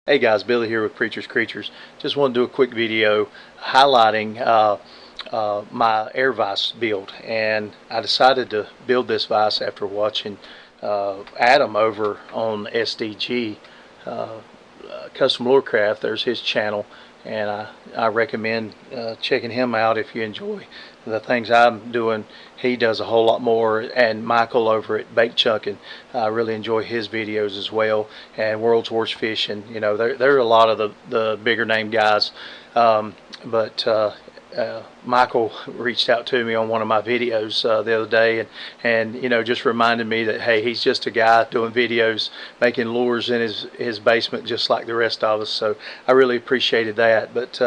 Hey guys, Billy here with Preacher's Creatures. Just want to do a quick video highlighting my air vise build, and I decided to build this vise after watching Adam over on SDG Custom Lorecraft. There's his channel, and I recommend checking him out if you enjoy the things I'm doing. He does a whole lot more, and Michael over at Bait Chunkin', I really enjoy his videos as well, and World's Worst Fishing. You know, there are a lot of the bigger name guys, but Michael reached out to me on one of my videos the other day, and you know, just reminded me that hey, he's just a guy doing videos, making lures in his basement just like the rest of us. So I really appreciated that. But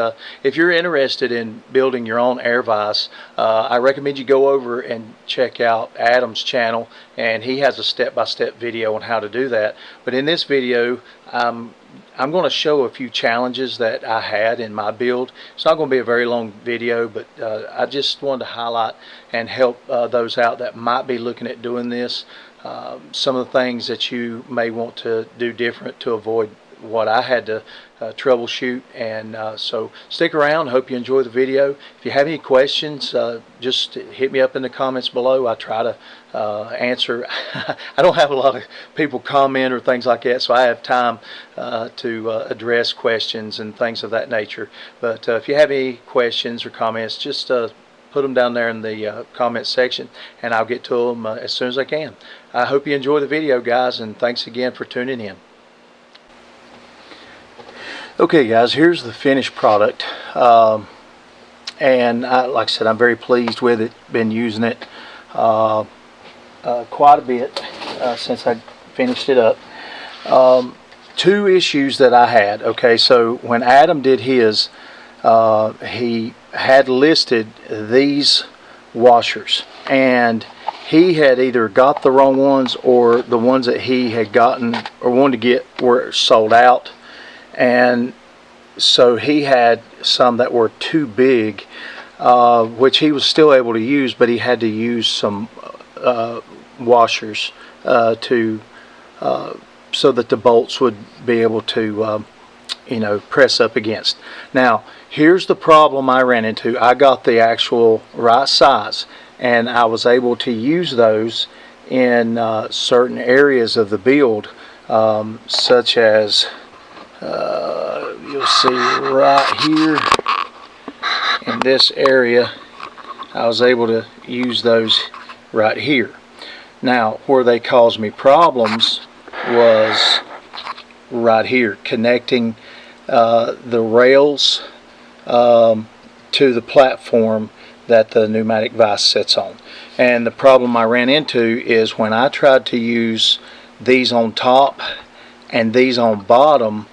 if you're interested in building your own air vise, I recommend you go over and check out Adam's channel, and he has a step-by-step video on how to do that. But in this video, I'm going to show a few challenges that I had in my build. It's not going to be a very long video, but I just wanted to highlight and help those out that might be looking at doing this. Some of the things that you may want to do different to avoid what I had to troubleshoot. And so stick around. Hope you enjoy the video. If you have any questions, just hit me up in the comments below. I try to answer. I don't have a lot of people comment or things like that, so I have time to address questions and things of that nature. But if you have any questions or comments, just put them down there in the comment section, and I'll get to them as soon as I can. I hope you enjoy the video, guys, and thanks again for tuning in. Okay guys, here's the finished product, and like I said, I'm very pleased with it. Been using it quite a bit since I finished it up. Two issues that I had. Okay, so when Adam did his, he had listed these washers, and he had either got the wrong ones, or the ones that he had gotten or wanted to get were sold out. And so he had some that were too big, which he was still able to use, but he had to use some washers so that the bolts would be able to you know, press up against. Now here's the problem I ran into. I got the actual right size, and I was able to use those in certain areas of the build, such as you'll see right here in this area. I was able to use those right here. Now where they caused me problems was right here, connecting the rails to the platform that the pneumatic vise sits on. And the problem I ran into is when I tried to use these on top and these on bottom,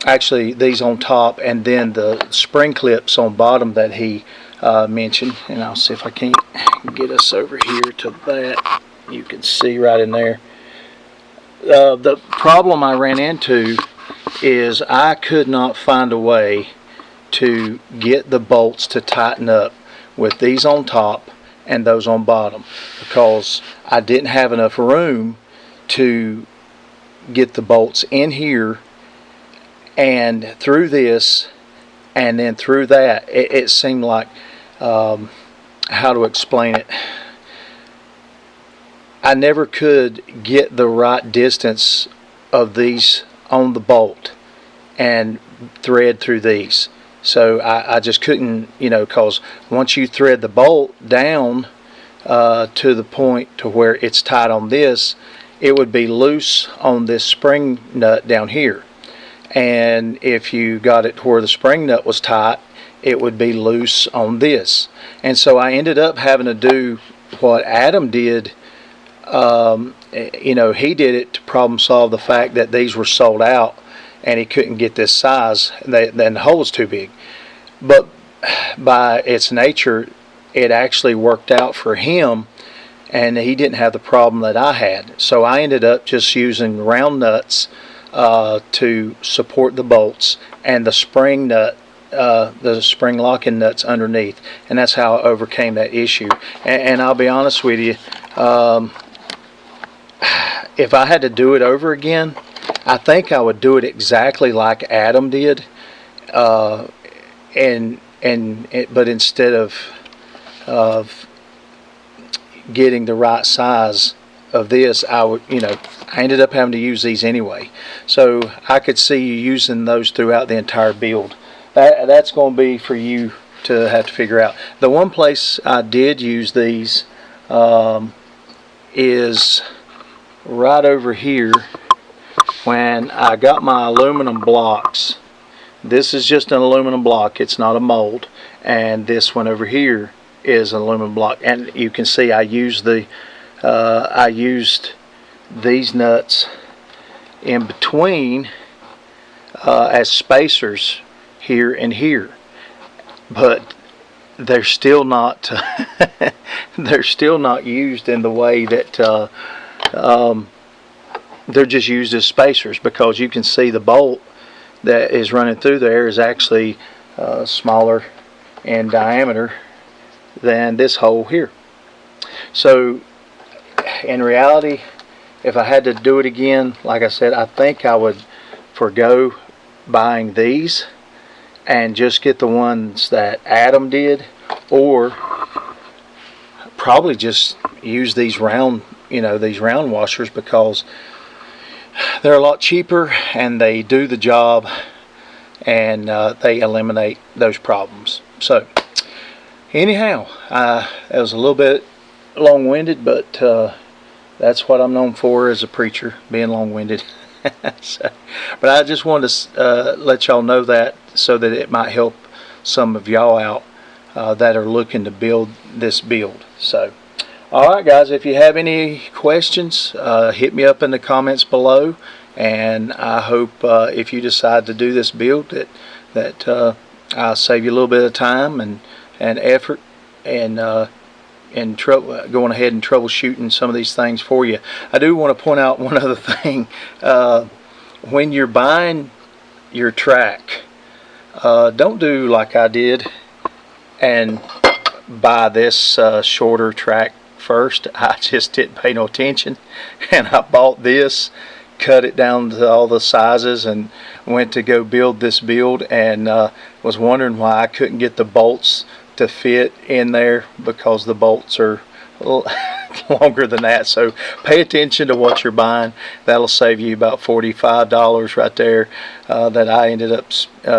actually these on top and then the spring clips on bottom that he mentioned, and I'll see if I can't get us over here to that. You can see right in there. The problem I ran into is I could not find a way to get the bolts to tighten up with these on top and those on bottom, because I didn't have enough room to get the bolts in here and through this and then through that. It seemed like, how to explain it, I never could get the right distance of these on the bolt and thread through these. So I just couldn't, you know, because once you thread the bolt down to the point to where it's tight on this, it would be loose on this spring nut down here. And if you got it to where the spring nut was tight, it would be loose on this. And so I ended up having to do what Adam did. You know, he did it to problem solve the fact that these were sold out and he couldn't get this size, then the hole was too big. But by its nature, it actually worked out for him, and he didn't have the problem that I had. So I ended up just using round nuts to support the bolts, and the spring nut, the spring locking nuts underneath, and that's how I overcame that issue. And I'll be honest with you, if I had to do it over again, I think I would do it exactly like Adam did, but instead of getting the right size of this, I ended up having to use these anyway. So I could see you using those throughout the entire build. That's going to be for you to have to figure out. The one place I did use these is right over here when I got my aluminum blocks. This is just an aluminum block, it's not a mold, and this one over here is an aluminum block, and you can see I used these nuts in between as spacers here and here, but they're still not they're still not used in the way that they're just used as spacers, because you can see the bolt that is running through there is actually smaller in diameter than this hole here. So in reality, if I had to do it again, like I said, I think I would forgo buying these and just get the ones that Adam did, or probably just use these round washers, because they're a lot cheaper and they do the job, and they eliminate those problems. So anyhow, it was a little bit long-winded, but that's what I'm known for as a preacher, being long-winded. So, but I just wanted to let y'all know that, so that it might help some of y'all out that are looking to build this build. So alright guys, if you have any questions, hit me up in the comments below, and I hope if you decide to do this build that I'll save you a little bit of time and effort, and going ahead and troubleshooting some of these things for you. I do want to point out one other thing. When you're buying your track, don't do like I did and buy this shorter track first. I just didn't pay no attention, and I bought this, cut it down to all the sizes, and went to go build this build, and was wondering why I couldn't get the bolts to fit in there, because the bolts are a little longer than that. So pay attention to what you're buying. That'll save you about $45 right there that I ended up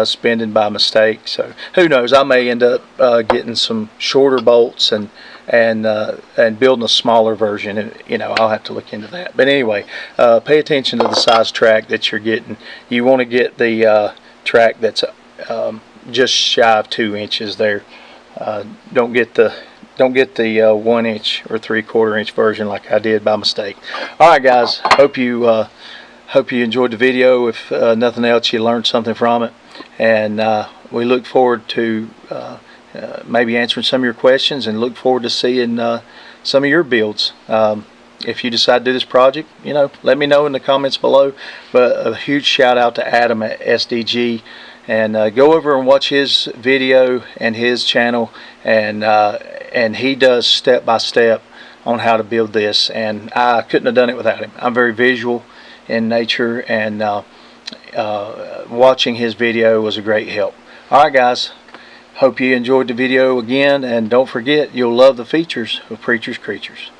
spending by mistake. So who knows, I may end up getting some shorter bolts and building a smaller version, and I'll have to look into that. But anyway, pay attention to the size track that you're getting. You want to get the track that's just shy of 2 inches there. Don't get the 1 inch or 3/4 inch version like I did by mistake. Alright guys, hope you enjoyed the video. If nothing else, you learned something from it, and we look forward to maybe answering some of your questions, and look forward to seeing some of your builds. If you decide to do this project, let me know in the comments below. But a huge shout out to Adam at SDG, and go over and watch his video and his channel, and he does step by step on how to build this, and I couldn't have done it without him. I'm very visual in nature, and watching his video was a great help. Alright guys, hope you enjoyed the video again, and don't forget, you'll love the features of Preacher's Creatures.